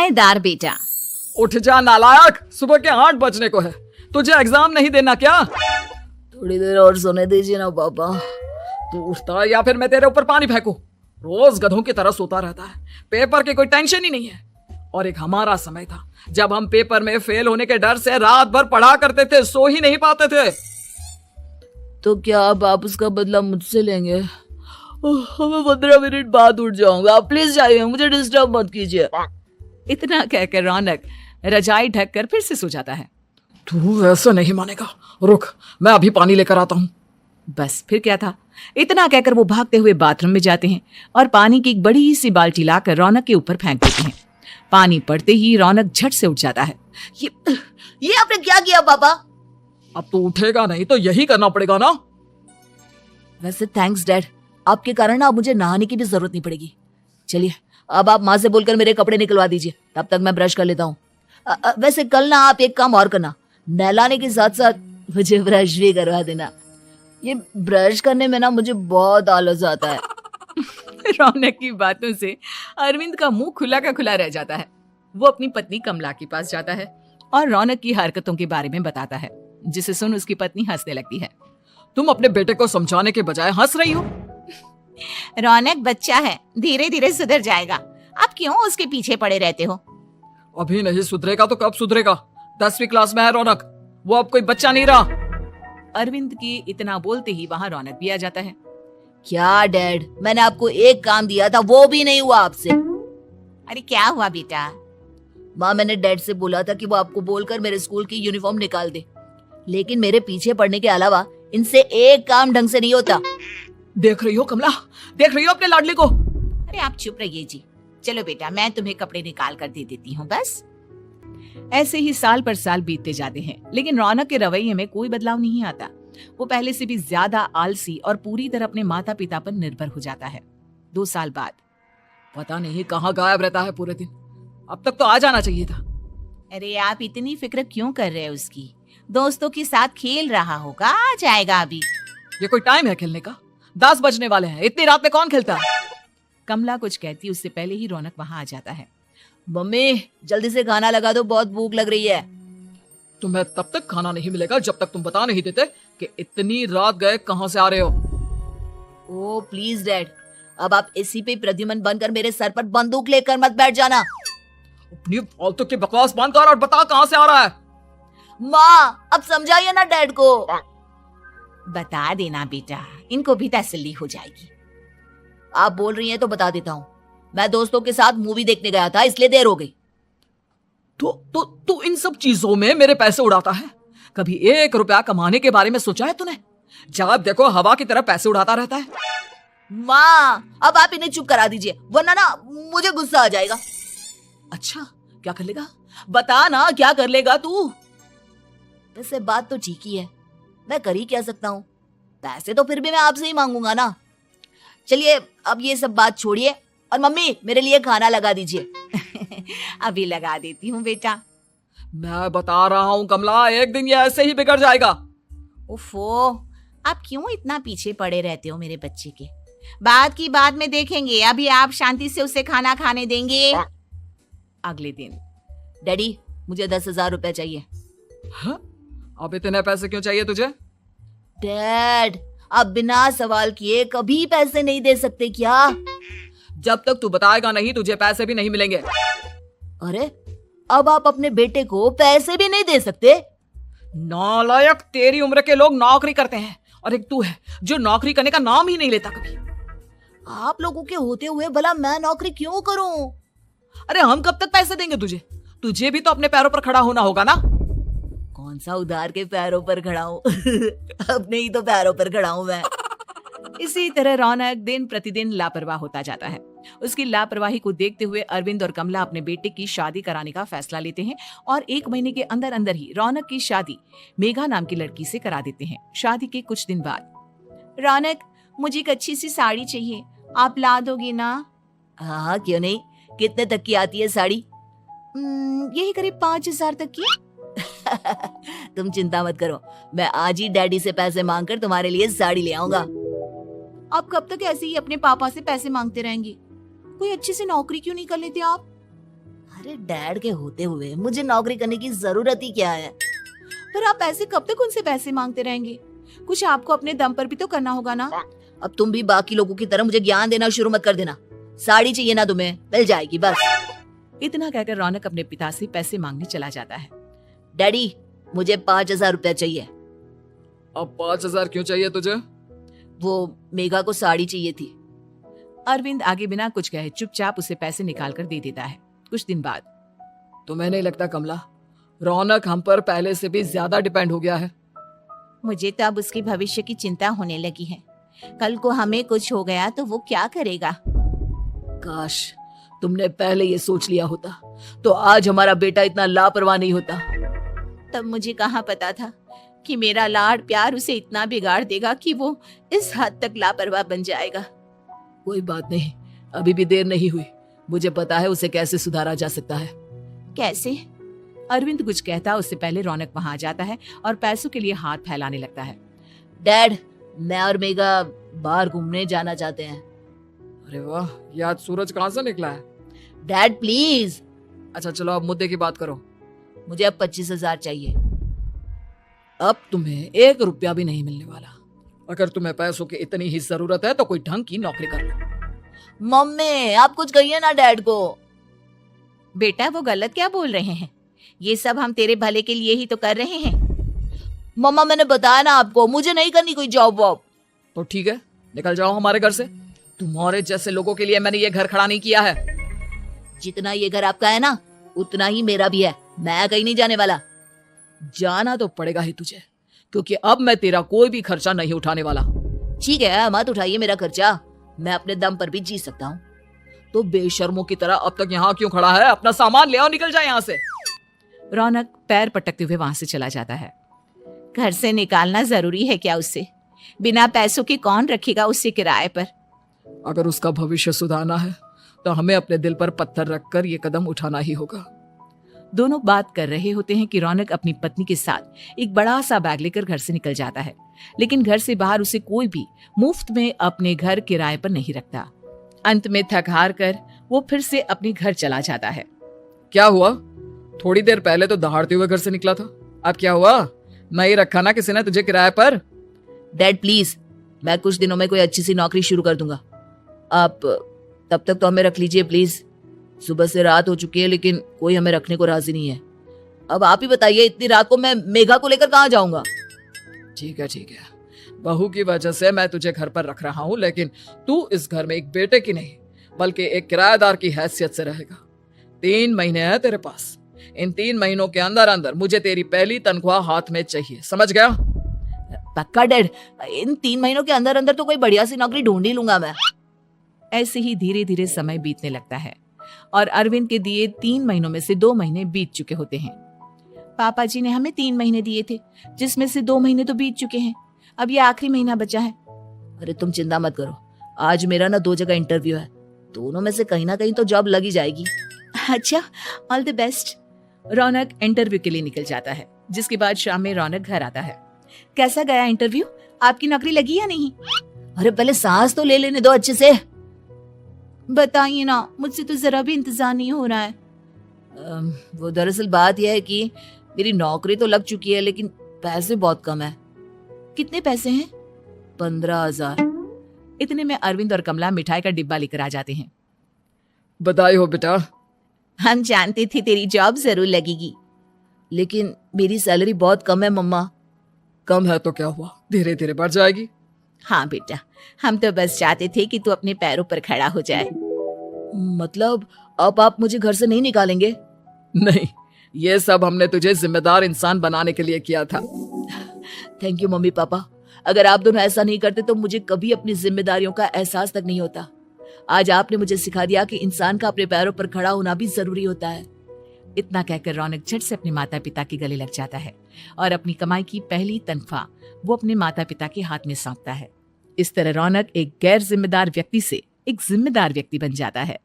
समझदार बेटा। उठ जा नालायक, सुबह के 8 बजने को है, तुझे एग्जाम नहीं देना क्या? थोड़ी देर और सोने दीजिए ना पापा। तू उठता या फिर मैं तेरे ऊपर पानी फेंकूं? रोज गधों की तरह सोता रहता है, पेपर की कोई टेंशन ही नहीं है। और एक हमारा समय था जब हम पेपर में फेल होने के डर से रात भर पढ़ा करते थे, सो ही नहीं पाते थे। तो क्या आप उसका बदला मुझसे लेंगे? मैं 15 मिनट बाद उठ जाऊंगा, आप प्लीज जाइए, मुझे डिस्टर्ब मत कीजिए। इतना कहकर रौनक रजाई ढककर फिर से सो जाता है। तू ऐसा नहीं मानेगा, रुक मैं अभी पानी लेकर आता हूँ। बस फिर क्या था, इतना कहकर वो भागते हुए बाथरूम में जाते हैं और पानी की एक बड़ी सी बाल्टी लाकर रौनक के ऊपर फेंक देते हैं। पानी पड़ते ही रौनक झट से उठ जाता है। ये आपने क्या किया पापा? अब तो उठेगा नहीं तो यही करना पड़ेगा ना। वैसे थैंक्स डैड, आपके कारण ना अब मुझे नहाने की भी जरूरत नहीं पड़ेगी। चलिए अब आप माँ से बोलकर मेरे कपड़े निकलवा दीजिए, तब तक मैं ब्रश कर लेता हूँ। वैसे कल ना आप एक काम और करना, नहलाने के साथ साथ मुझे ब्रश भी करवा देना। ये ब्रश करने में ना मुझे बहुत आलस आता है। रौनक की बातों से अरविंद का मुंह खुला का खुला रह जाता है। वो अपनी पत्नी कमला के पास जाता है और रौनक की हरकतों के बारे में बताता है, जिसे सुन उसकी पत्नी हंसने लगती है। तुम अपने बेटे को समझाने के बजाय हंस रही हो। रौनक बच्चा है, धीरे धीरे सुधर जाएगा, आप क्यों उसके पीछे पड़े रहते हो? अभी नहीं सुधरेगा तो कब सुधरेगा? 10वीं क्लास में है रौनक, वो अब कोई बच्चा नहीं रहा। अरविंद के इतना बोलते ही वहाँ रौनक भी आ जाता है। क्या डैड, मैंने आपको एक काम दिया था, वो भी नहीं हुआ आपसे। अरे क्या हुआ बेटा? माँ, मैंने डैड से बोला था कि वो आपको बोलकर मेरे स्कूल की यूनिफॉर्म निकाल दे, लेकिन मेरे पीछे पड़ने के अलावा इनसे एक काम ढंग से नहीं होता। देख रही हो कमला, देख रही हो अपने लाडले को? अरे आप चुप रहिए जी। चलो बेटा, मैं तुम्हें कपड़े निकाल कर दे देती हूँ बस। ऐसे ही साल पर साल बीतते जाते हैं, लेकिन रौनक के रवैये में कोई बदलाव नहीं आता। वो पहले से भी ज्यादा आलसी और पूरी तरह अपने माता पिता पर निर्भर हो जाता है। 2 साल बाद पता नहीं कहाँ गायब रहता है पूरे दिन, अब तक तो आ जाना चाहिए था। अरे आप इतनी फिक्र क्यों कर रहे हो उसकी? दोस्तों के साथ खेल रहा होगा, आ जाएगा अभी। ये कोई टाइम है खेलने का? 10 बजने वाले हैं, इतनी रात में कौन खेलता है? कमला कुछ कहती उससे पहले ही रौनक वहां आ जाता है। मम्मी जल्दी से खाना लगा दो, बहुत भूख लग रही है। तुम्हें तब तक खाना नहीं मिलेगा जब तक तुम बता नहीं देते कि इतनी रात गए कहां से आ रहे हो। ओ प्लीज डैड, अब आप इसी पे प्रद्युमन बनकर मेरे सर पर बंदूक लेकर मत बैठ जाना। अपनी फालतू की बकवास बंद कर और बता कहां से आ रहा है। माँ अब समझाइए ना डैड को। बता देना बेटा, इनको भी तसल्ली हो जाएगी। आप बोल रही हैं तो बता देता हूँ, मैं दोस्तों के साथ मूवी देखने गया था, इसलिए देर हो गई। तो इन सब चीजों में मेरे पैसे उड़ाता है? कभी 1 रुपया कमाने के बारे में सोचा है तूने? जब देखो हवा की तरह पैसे उड़ाता रहता है। माँ अब आप इन्हें चुप करा दीजिए, वरना ना मुझे गुस्सा आ जाएगा। अच्छा क्या कर लेगा? बता ना क्या कर लेगा तू? वैसे बात तो ठीक ही है, मैं कर ही क्या सकता हूँ, पैसे तो फिर भी मैं आपसे ही मांगूंगा ना। चलिए अब ये सब बात छोड़िए और मम्मी मेरे लिए खाना लगा दीजिए। अभी लगा देती हूँ बेटा। मैं बता रहा हूँ कमला, एक दिन ये ऐसे ही बिगड़ जाएगा। उफो, आप क्यों इतना पीछे पड़े रहते हो मेरे बच्चे के? बात की बाद में देखेंगे, अभी आप शांति से उसे खाना खाने देंगे। अगले दिन डैडी मुझे 10,000 रुपए चाहिए। हाँ? अब इतने पैसे क्यों चाहिए तुझे? डैड आप बिना सवाल किए कभी पैसे नहीं दे सकते क्या? जब तक तू बताएगा नहीं तुझे पैसे भी नहीं मिलेंगे। अरे अब आप अपने बेटे को पैसे भी नहीं दे सकते? नालायक, तेरी उम्र के लोग नौकरी करते हैं और एक तू है जो नौकरी करने का नाम ही नहीं लेता कभी। आप लोगों के होते हुए भला मैं नौकरी क्यों करूं? अरे हम कब तक पैसे देंगे तुझे? तुझे भी तो अपने पैरों पर खड़ा होना होगा ना। कौन सा उधार के पैरों पर खड़ा हूं? अपने ही तो पैरों पर खड़ा हूं मैं। इसी तरह रौनक दिन प्रतिदिन लापरवाह होता जाता है। उसकी लापरवाही को देखते हुए अरविंद और कमला अपने बेटे की शादी कराने का फैसला लेते हैं और 1 महीने के अंदर अंदर ही रौनक की शादी मेघा नाम की लड़की से करा देते हैं। शादी के कुछ दिन बाद, रौनक मुझे एक अच्छी सी साड़ी चाहिए, आप ला दोगे ना? हाँ क्यों नहीं, कितने तक की आती है साड़ी? यही करीब 5,000 तक की। तुम चिंता मत करो, मैं आज ही डैडी से पैसे मांगकर तुम्हारे लिए साड़ी ले आऊंगा। आप कब तक ऐसे ही अपने पापा से पैसे मांगते रहेंगे? कोई अच्छी सी नौकरी क्यों नहीं कर लेते आप? अरे डैड के होते हुए मुझे नौकरी करने की जरूरत ही क्या है? पर आप ऐसे कब तक उनसे पैसे मांगते रहेंगे? कुछ आपको अपने दम पर भी तो करना होगा ना। अब तुम भी बाकी लोगों की तरह मुझे ज्ञान देना शुरू मत कर देना। साड़ी चाहिए ना तुम्हें, मिल जाएगी बस। इतना कहकर रौनक अपने पिता से पैसे मांगने चला जाता है। डैडी मुझे 5,000 रुपया चाहिए। अब 5,000 क्यों चाहिए तुझे? वो मेघा को साड़ी चाहिए थी। अरविंद आगे बिना कुछ कहे चुपचाप उसे पैसे निकाल कर दे देता है। कुछ दिन बाद तुम्हें नहीं लगता कमला, रौनक हम पर पहले से भी ज्यादा डिपेंड हो गया है? मुझे तो अब उसके भविष्य की चिंता होने लगी है। कल को हमें कुछ हो गया तो वो क्या करेगा? काश तुमने पहले ये सोच लिया होता तो आज हमारा बेटा इतना लापरवाह नहीं होता। तब मुझे कहाँ पता था कि मेरा लाड प्यार उसे इतना बिगाड़ देगा कि वो इस हद तक लापरवाह बन जाएगा। कोई बात नहीं, अभी भी देर नहीं हुई। मुझे पता है उसे कैसे सुधारा जा सकता है। कैसे? अरविंद कुछ कहता उससे पहले रौनक वहां आ जाता है और पैसों के लिए हाथ फैलाने लगता है। डैड मैं और मेघा बाहर घूमने जाना चाहते हैं। अरे वाह, ये आज सूरज कहाँ से निकला है? Dad please. अच्छा चलो अब मुद्दे की बात करो। मुझे अब 25,000 चाहिए। अब तुम्हें 1 रुपया भी नहीं मिलने वाला। अगर तुम्हें पैसों की इतनी ही जरूरत है तो कोई ढंग की नौकरी कर लो। मम्मी आप कुछ कहिए ना डैड को। बेटा वो गलत क्या बोल रहे हैं? ये सब हम तेरे भले के लिए ही तो कर रहे हैं। मम्मा मैंने बताया ना आपको, मुझे नहीं करनी कोई जॉब वॉब। तो ठीक है, निकल जाओ हमारे घर से। तुम्हारे जैसे लोगों के लिए मैंने ये घर खड़ा नहीं किया है। जितना ये घर आपका है ना उतना ही मेरा भी है। मैं कहीं नहीं जाने वाला। जाना तो पड़ेगा ही तुझे, क्योंकि अब मैं तेरा कोई भी खर्चा नहीं उठाने वाला। ठीक है मत उठाइए मेरा खर्चा, मैं अपने दम पर भी जी सकता हूँ। तो बेशर्मों की तरह अब तक यहाँ क्यों खड़ा है? अपना सामान ले आओ, निकल जाए यहाँ से। रौनक पैर पटकते हुए वहां से चला जाता है। घर से निकालना जरूरी है क्या उसे? बिना पैसों के कौन रखेगा उसे किराए पर? अगर उसका भविष्य सुधारना है तो हमें अपने दिल पर पत्थर रखकर ये कदम उठाना ही होगा। दोनों बात कर रहे होते हैं कि रौनक अपनी पत्नी के साथ एक बड़ा सा बैग लेकर घर से निकल जाता है, लेकिन घर से बाहर उसे कोई भी मुफ्त में अपने घर किराए पर नहीं रखता। अंत में थक हार कर वो फिर से अपने घर चला जाता है। क्या हुआ? थोड़ी देर पहले तो दहाड़ते हुए घर से निकला था, अब क्या हुआ? नहीं रखा ना किसी ने तुझे किराए पर? डैड प्लीज, मैं कुछ दिनों में कोई अच्छी सी नौकरी शुरू कर दूंगा। आप तब तक तो हमें रख लीजिए प्लीज। सुबह से रात हो चुकी है लेकिन कोई हमें रखने को राजी नहीं है। अब आप ही बताइए, इतनी रात को मैं मेघा को लेकर कहाँ जाऊंगा? ठीक है, बहू की वजह से मैं तुझे घर पर रख रहा हूँ, लेकिन तू इस घर में एक बेटे की नहीं बल्कि एक किराएदार की हैसियत से रहेगा। 3 महीने हैं तेरे पास। इन 3 महीनों के अंदर अंदर मुझे तेरी पहली तनख्वाह हाथ में चाहिए, समझ गया? पक्का डैड, इन 3 महीनों के अंदर अंदर तो कोई बढ़िया सी नौकरी ढूंढ ही लूंगा मैं। ऐसे ही धीरे धीरे समय बीतने लगता है और अरविंद के दिए 3 महीनों में से 2 महीने बीत चुके होते हैं। पापा जी ने हमें 3 महीने दिए थे, जिसमें से 2 महीने तो बीत चुके हैं। अब ये आखिरी महीना बचा है। अरे तुम चिंता मत करो, आज मेरा ना 2 जगह इंटरव्यू है, दोनों में से कहीं ना कहीं तो जॉब लग ही जाएगी। अच्छा, all the best. Raunak interview के लिए निकल जाता है, जिसके बाद शाम में रौनक घर आता है। कैसा गया इंटरव्यू? आपकी नौकरी लगी या नहीं? अरे पहले सांस तो ले लेने दो अच्छे से। बताइए ना, मुझसे तो जरा भी इंतजार नहीं हो रहा है। वो दरअसल बात यह है कि मेरी नौकरी तो लग चुकी है लेकिन पैसे बहुत कम है। कितने पैसे हैं? 15,000। इतने में अरविंद और कमला मिठाई का डिब्बा लेकर आ जाते हैं। बधाई हो बेटा। हम जानते थे तेरी जॉब जरूर लगेगी। लेकिन मेरी सैलरी बहुत कम है मम्मा। कम है तो क्या हुआ, धीरे धीरे बढ़ जाएगी। हाँ बेटा, हम तो बस चाहते थे कि तू अपने पैरों पर खड़ा हो जाए। मतलब अब आप मुझे घर से नहीं निकालेंगे? नहीं, ये सब हमने तुझे जिम्मेदार इंसान बनाने के लिए किया था। थैंक यू मम्मी पापा, अगर आप दोनों ऐसा नहीं करते तो मुझे कभी अपनी जिम्मेदारियों का एहसास तक नहीं होता। आज आपने मुझे सिखा दिया कि इंसान का अपने पैरों पर खड़ा होना भी जरूरी होता है। इतना कहकर रौनक झट से अपने माता पिता के गले लग जाता है और अपनी कमाई की पहली तनख्वाह वो अपने माता पिता के हाथ में सौंपता है। इस तरह रौनक एक गैर जिम्मेदार व्यक्ति से एक जिम्मेदार व्यक्ति बन जाता है।